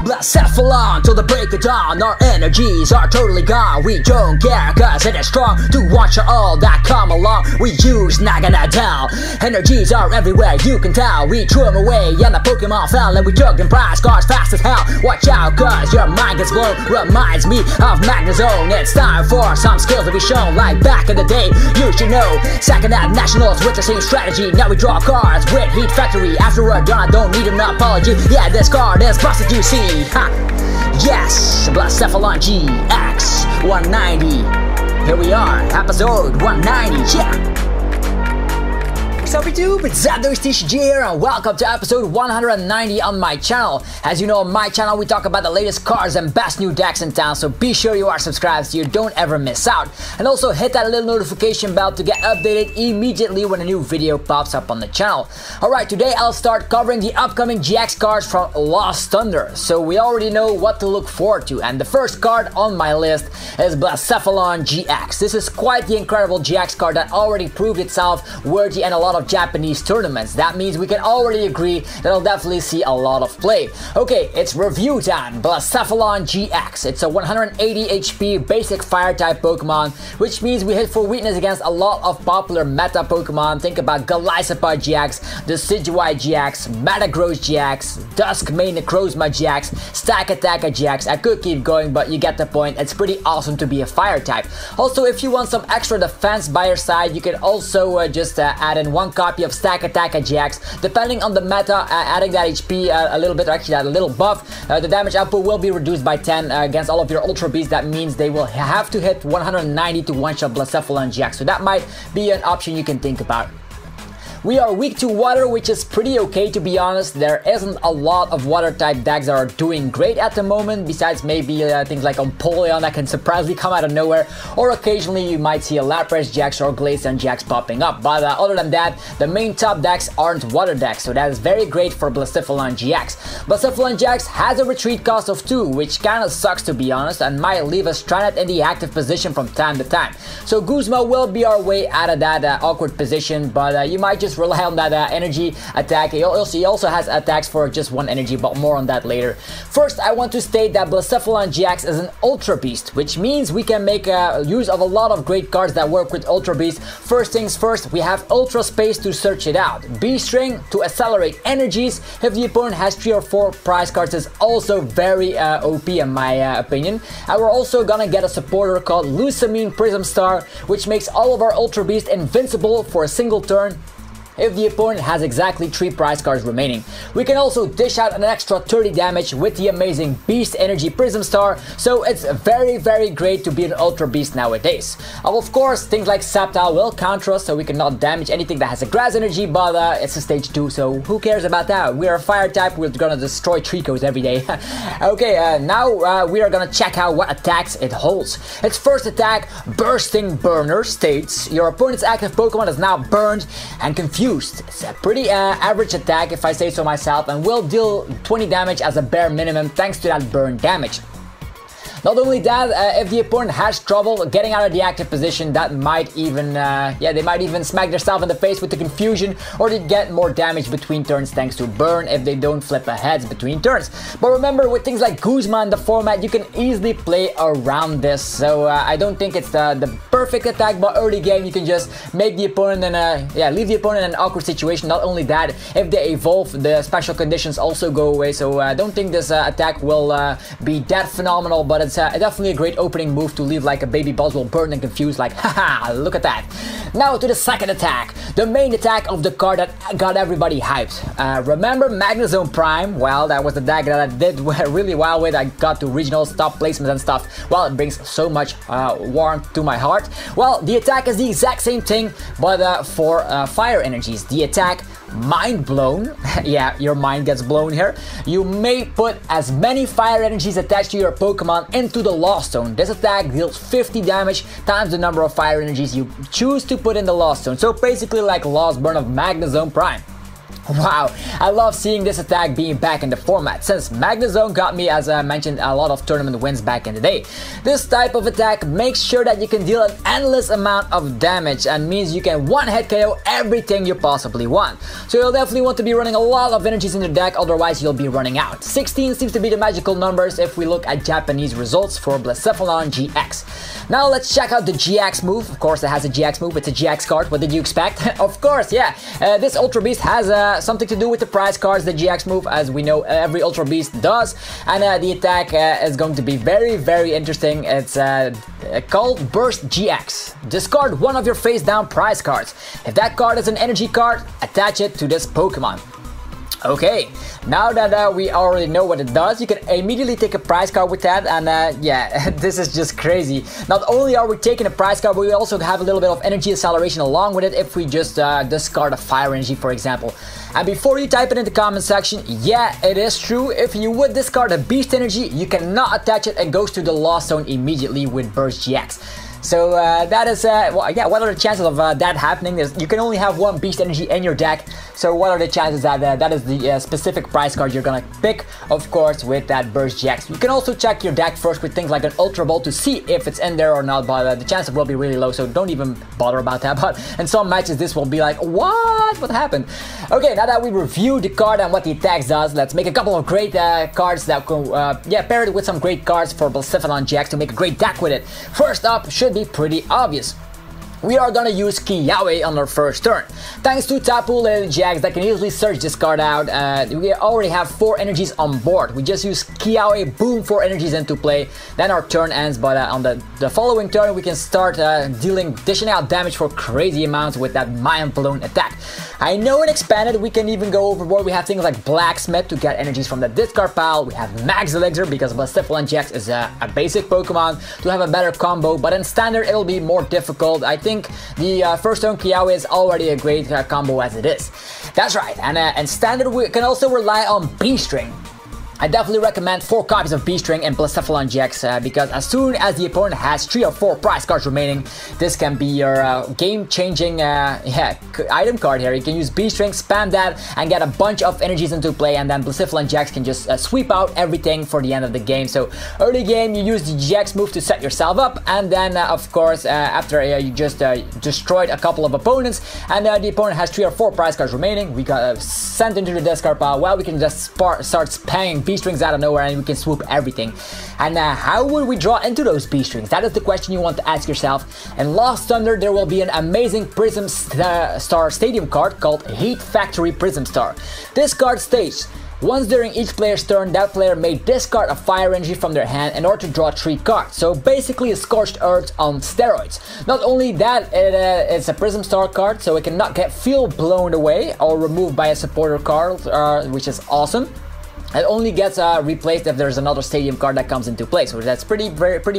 Blacephalon till the break of dawn. Our energies are totally gone. We don't care cause it is strong. To watch all that come along. We use Naganadel. Energies are everywhere, you can tell. We threw them away and the Pokemon fell. And we took them prize cards fast as hell. Watch out cause your mind gets blown. Reminds me of Magnezone. It's time for some skills to be shown. Like back in the day, you should know. Second at Nationals with the same strategy. Now we draw cards with Heat Factory. After we're done, I don't need an apology. Yeah, this card is busted, you see. Ha! Yes, Blacephalon GX 190. Here we are, episode 190. Yeah. What's up YouTube, it's ZapDoTCG here and welcome to episode 190 on my channel. As you know, on my channel we talk about the latest cards and best new decks in town, so be sure you are subscribed so you don't ever miss out. And also hit that little notification bell to get updated immediately when a new video pops up on the channel. Alright, today I'll start covering the upcoming GX cards from Lost Thunder, so we already know what to look forward to. And the first card on my list is Blacephalon GX. This is quite the incredible GX card that already proved itself worthy in a lot of Japanese tournaments. That means we can already agree that I'll definitely see a lot of play. Okay, it's review time. Blacephalon GX. It's a 180 HP basic fire type Pokemon, which means we hit for weakness against a lot of popular meta Pokemon. Think about Golisopod GX, Decidueye GX, Metagross GX, Duskmane Necrozma GX, Stakataka GX. I could keep going, but you get the point. It's pretty awesome to be a fire type. Also, if you want some extra defense by your side, you can also just add in one copy of Stakataka GX. Depending on the meta, adding that HP a little bit, or actually that little buff, the damage output will be reduced by 10 against all of your Ultra Beasts. That means they will have to hit 190 to one-shot Blacephalon GX. So that might be an option you can think about. We are weak to water, which is pretty okay to be honest. There isn't a lot of water type decks that are doing great at the moment, besides maybe things like Empoleon that can surprisingly come out of nowhere, or occasionally you might see a Lapras GX or Glaceon GX popping up. But other than that, the main top decks aren't water decks, so that is very great for Blacephalon GX. Blacephalon GX has a retreat cost of 2, which kinda sucks to be honest, and might leave us stranded in the active position from time to time. So Guzma will be our way out of that awkward position, but you might just rely on that energy attack. He also has attacks for just one energy, but more on that later. First, I want to state that Blacephalon GX is an Ultra Beast, which means we can make use of a lot of great cards that work with Ultra Beast. First things first, we have Ultra Space to search it out. Beast Ring to accelerate energies. If the opponent has 3 or 4 prize cards, is also very OP in my opinion. And we're also gonna get a supporter called Lusamine Prism Star, which makes all of our Ultra Beasts invincible for a single turn if the opponent has exactly 3 prize cards remaining. We can also dish out an extra 30 damage with the amazing Beast Energy Prism Star, so it's very great to be an Ultra Beast nowadays. Of course, things like Sceptile will counter us, so we cannot damage anything that has a grass energy, but it's a stage 2, so who cares about that? We are a fire type, we're gonna destroy Tricos every day. Okay, now we are gonna check out what attacks it holds. Its first attack, Bursting Burner, states your opponent's active Pokemon is now burned and confused. It's a pretty average attack if I say so myself, and will deal 20 damage as a bare minimum thanks to that burn damage. Not only that, if the opponent has trouble getting out of the active position, that might even, they might even smack themselves in the face with the confusion, or they get more damage between turns thanks to burn if they don't flip a heads between turns. But remember, with things like Guzma in the format, you can easily play around this, so I don't think it's the perfect attack, but early game you can just make the opponent leave the opponent in an awkward situation. Not only that, if they evolve, the special conditions also go away, so I don't think this attack will be that phenomenal, but it's definitely a great opening move to leave like a baby Boswell burned and confused, like haha, look at that. Now to the second attack, the main attack of the card that got everybody hyped. Remember Magnezone Prime? Well, that was the deck that I did really well with. I got to regionals, top placements and stuff. Well, it brings so much warmth to my heart. Well, the attack is the exact same thing, but for fire energies. The attack, Mind Blown. Yeah, your mind gets blown here. You may put as many fire energies attached to your Pokemon into the Lost Zone. This attack deals 50 damage times the number of fire energies you choose to put in the Lost Zone. So basically like Lost Burn of Magnezone Prime. Wow, I love seeing this attack being back in the format, since Magnezone got me, as I mentioned, a lot of tournament wins back in the day. This type of attack makes sure that you can deal an endless amount of damage and means you can one-hit KO everything you possibly want. So you'll definitely want to be running a lot of energies in your deck, otherwise you'll be running out. 16 seems to be the magical numbers if we look at Japanese results for Blacephalon GX. Now let's check out the GX move. Of course it has a GX move, it's a GX card, what did you expect? Of course, yeah. This Ultra Beast has something to do with the prize cards, the GX move, as we know every Ultra Beast does, and the attack is going to be very interesting. It's called Burst GX. Discard one of your face down prize cards. If that card is an energy card, attach it to this Pokemon. Okay, now that we already know what it does, you can immediately take a prize card with that, and yeah, this is just crazy. Not only are we taking a prize card, but we also have a little bit of energy acceleration along with it if we just discard a fire energy, for example. And before you type it in the comment section, yeah, it is true, if you would discard a beast energy, you cannot attach it and goes to the lost zone immediately with Burst GX. So that is, well, yeah, what are the chances of that happening? You can only have one beast energy in your deck, so what are the chances that that is the specific prize card you're gonna pick, of course, with that Burst GX. You can also check your deck first with things like an Ultra Ball to see if it's in there or not, but the chances will be really low, so don't even bother about that. But in some matches this will be like, what happened? Okay, now that we reviewed the card and what the attacks does, let's make a couple of great cards that can, yeah, pair it with some great cards for Blacephalon GX to make a great deck with it. First up should be pretty obvious. We are gonna use Kiawe on our first turn. Thanks to Tapu Lele GX that can easily search this card out, we already have 4 energies on board. We just use Kiawe, boom, 4 energies into play, then our turn ends, but on the following turn we can start dishing out damage for crazy amounts with that Mind Blown attack. I know in Expanded we can even go overboard. We have things like Blacksmith to get energies from the discard pile, we have Max Elixir because Blacephalon GX is a basic Pokemon to have a better combo, but in Standard it'll be more difficult. I think the first turn Kiawe is already a great combo as it is. That's right, and Standard we can also rely on B-String. I definitely recommend 4 copies of B-String in Blacephalon GX because as soon as the opponent has 3 or 4 prize cards remaining, this can be your game-changing item card here. You can use B-String, spam that, and get a bunch of energies into play, and then Blacephalon GX can just sweep out everything for the end of the game. So early game, you use the GX move to set yourself up, and then of course, after you just destroyed a couple of opponents, and the opponent has 3 or 4 prize cards remaining, we got sent into the discard pile. Well, we can just start spamming B-Strings out of nowhere and we can swoop everything. And how would we draw into those B-Strings? That is the question you want to ask yourself. In Lost Thunder there will be an amazing Prism Star Stadium card called Heat Factory Prism Star. This card states, once during each player's turn, that player may discard a fire energy from their hand in order to draw 3 cards. So basically a Scorched Earth on steroids. Not only that, it's a Prism Star card, so it cannot get field blown away or removed by a supporter card, which is awesome. It only gets replaced if there's another stadium card that comes into play, so that's pretty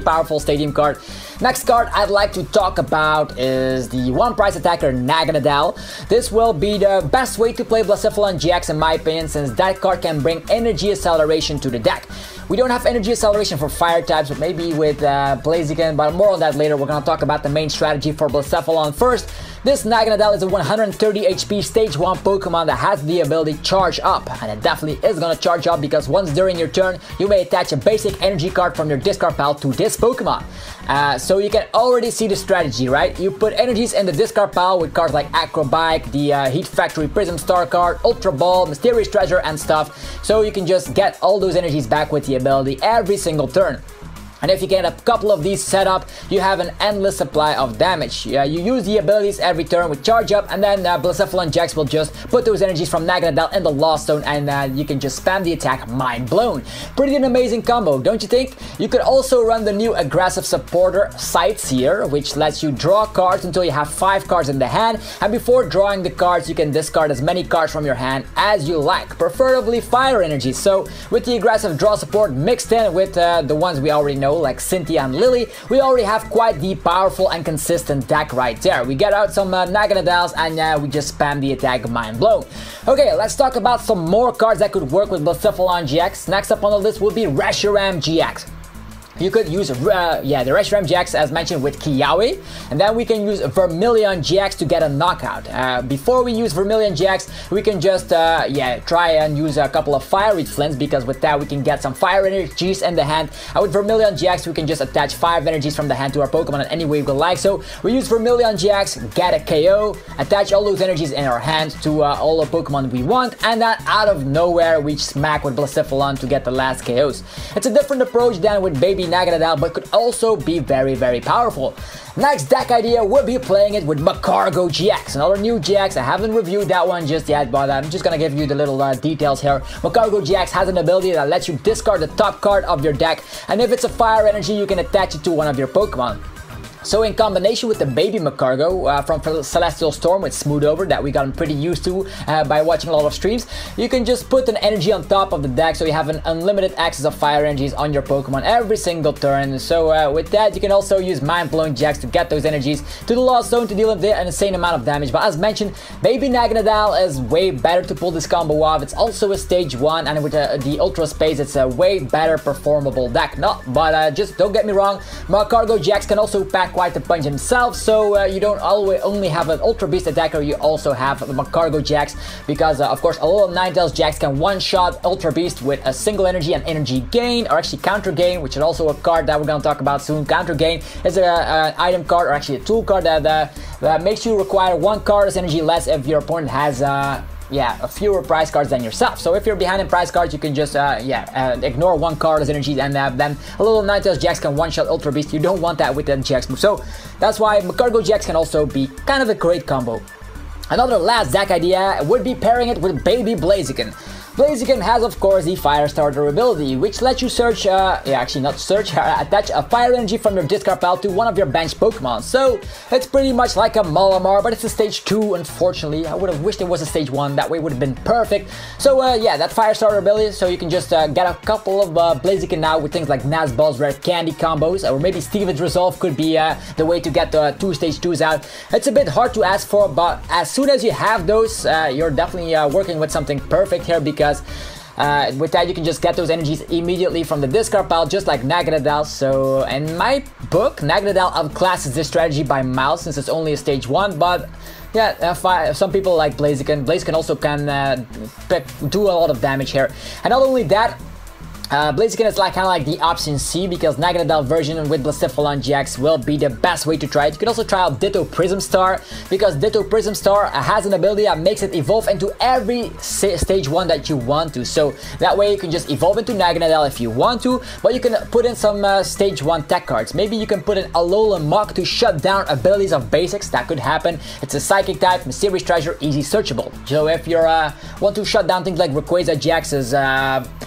powerful stadium card. Next card I'd like to talk about is the one prize attacker Naganadel. This will be the best way to play Blacephalon GX in my opinion, since that card can bring energy acceleration to the deck. We don't have energy acceleration for fire types, but maybe with Blaziken, but more on that later. We're gonna talk about the main strategy for Blacephalon first. This Naganadel is a 130 HP stage 1 Pokemon that has the ability Charge Up, and it definitely is gonna charge up because once during your turn, you may attach a basic energy card from your discard pile to this Pokemon. So you can already see the strategy, right? You put energies in the discard pile with cards like Acrobike, the Heat Factory Prism Star card, Ultra Ball, Mysterious Treasure and stuff, so you can just get all those energies back with the ability every single turn. And if you get a couple of these set up, you have an endless supply of damage. You use the abilities every turn with Charge Up, and then Blacephalon GX will just put those energies from Naganadel in the Lost Zone, and you can just spam the attack Mind Blown. Pretty an amazing combo, don't you think? You could also run the new aggressive supporter Sightseer, which lets you draw cards until you have 5 cards in the hand, and before drawing the cards, you can discard as many cards from your hand as you like, preferably fire energies. So with the aggressive draw support mixed in with the ones we already know, like Cynthia and Lily, we already have quite the powerful and consistent deck right there. We get out some Naganadels and we just spam the attack Mind Blown. Okay, let's talk about some more cards that could work with Blacephalon GX. Next up on the list will be Reshiram GX. You could use the Reshiram GX as mentioned with Kiawe, and then we can use Vermilion GX to get a knockout. Before we use Vermilion GX, we can just try and use a couple of Fiery Flints, because with that we can get some fire energies in the hand. And with Vermilion GX we can just attach 5 energies from the hand to our Pokemon in any way we like. So we use Vermilion GX, get a KO, attach all those energies in our hand to all the Pokemon we want, and then out of nowhere we smack with Blacephalon to get the last KOs. It's a different approach than with Baby Naganadel, but could also be very, very powerful. Next deck idea would be playing it with Magcargo GX, another new GX. I haven't reviewed that one just yet, but I'm just gonna give you the little details here. Magcargo GX has an ability that lets you discard the top card of your deck, and if it's a fire energy, you can attach it to one of your Pokemon. So in combination with the Baby Magcargo from Celestial Storm with Smooth Over that we gotten pretty used to by watching a lot of streams, you can just put an energy on top of the deck, so you have an unlimited access of fire energies on your Pokemon every single turn. So with that, you can also use Mind Blowing GX to get those energies to the Lost Zone to deal an insane amount of damage. But as mentioned, Baby Naganadel is way better to pull this combo off. It's also a stage 1, and with the Ultra Space, it's a way better performable deck. But just don't get me wrong, Magcargo GX can also pack quite the punch himself, so you don't always only have an Ultra Beast attacker, you also have the Magcargo GX, because of course Alolan Ninetales GX can one-shot Ultra Beast with a single energy and energy gain, or actually counter gain, which is also a card that we're going to talk about soon. Counter gain is an item card, or actually a tool card that makes you require 1 card's energy less if your opponent has fewer prize cards than yourself. So if you're behind in prize cards, you can just ignore 1 card as energy, and then a little Ninetales GX can one-shot Ultra Beast. You don't want that with the GX move, so that's why Magcargo GX can also be kind of a great combo. Another last deck idea would be pairing it with Baby Blaziken. Blaziken has, of course, the Fire Starter ability, which lets you attach a fire energy from your discard pile to one of your bench Pokemon. So it's pretty much like a Malamar, but it's a stage 2, unfortunately. I would have wished it was a stage 1, that way it would have been perfect. So that Fire Starter ability, so you can just get a couple of Blaziken now with things like Nazball's Rare Candy combos, or maybe Steven's Resolve could be the way to get the 2 stage 2s out. It's a bit hard to ask for, but as soon as you have those, you're definitely working with something perfect here, because with that you can just get those energies immediately from the discard pile, just like Naganadel. So in my book, Naganadel outclasses this strategy by miles, since it's only a stage 1, but some people like Blaziken. Blaziken also can do a lot of damage here. And not only that, Blaziken is kind of like the option C, because Naganadel version with Blacephalon GX will be the best way to try it. You can also try out Ditto Prism Star, because Ditto Prism Star has an ability that makes it evolve into every stage 1 that you want to. So that way you can just evolve into Naganadel if you want to, but you can put in some stage 1 tech cards. Maybe you can put in Alolan Muk to shut down abilities of basics. That could happen. It's a Psychic type, Mysterious Treasure, easy searchable. So if you want to shut down things like Rayquaza GX's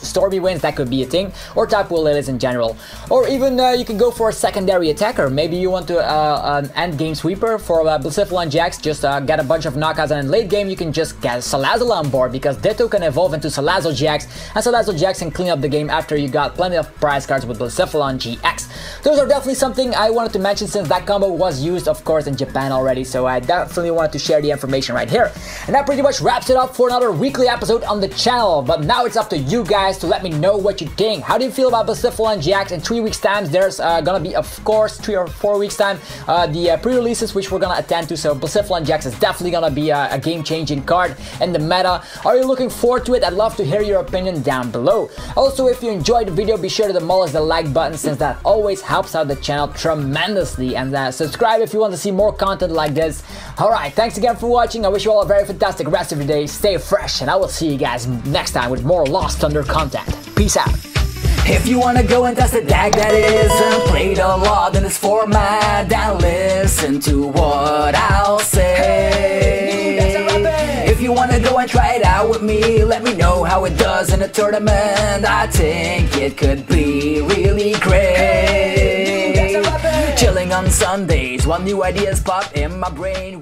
Stormy Winds, that could be a thing, or Tapu Lilies in general. Or even you can go for a secondary attacker. Maybe you want to an end game sweeper for Blacephalon GX, just get a bunch of knockouts, and in late game you can just get Salazzle on board, because Ditto can evolve into Salazzle GX, and Salazzle GX can clean up the game after you got plenty of prize cards with Blacephalon GX. Those are definitely something I wanted to mention, since that combo was used, of course, in Japan already, so I definitely wanted to share the information right here. And that pretty much wraps it up for another weekly episode on the channel, but now it's up to you guys to let me know what you think. How do you feel about Blacephalon GX? In 3 weeks time, there's gonna be, of course, 3 or 4 weeks time, the pre-releases which we're gonna attend to, so Blacephalon GX is definitely gonna be a game-changing card in the meta. Are you looking forward to it? I'd love to hear your opinion down below. Also, if you enjoyed the video, be sure to demolish the like button, since that always helps out the channel tremendously, and subscribe if you want to see more content like this. Alright, thanks again for watching. I wish you all a very fantastic rest of your day. Stay fresh, and I will see you guys next time with more Lost Thunder content. Peace out. If you wanna go and test a deck that isn't played a lot in this format, then listen to what I'll say. If you wanna go and try it out with me, let me know how it does in a tournament. I think it could be really great. Chilling on Sundays while new ideas pop in my brain.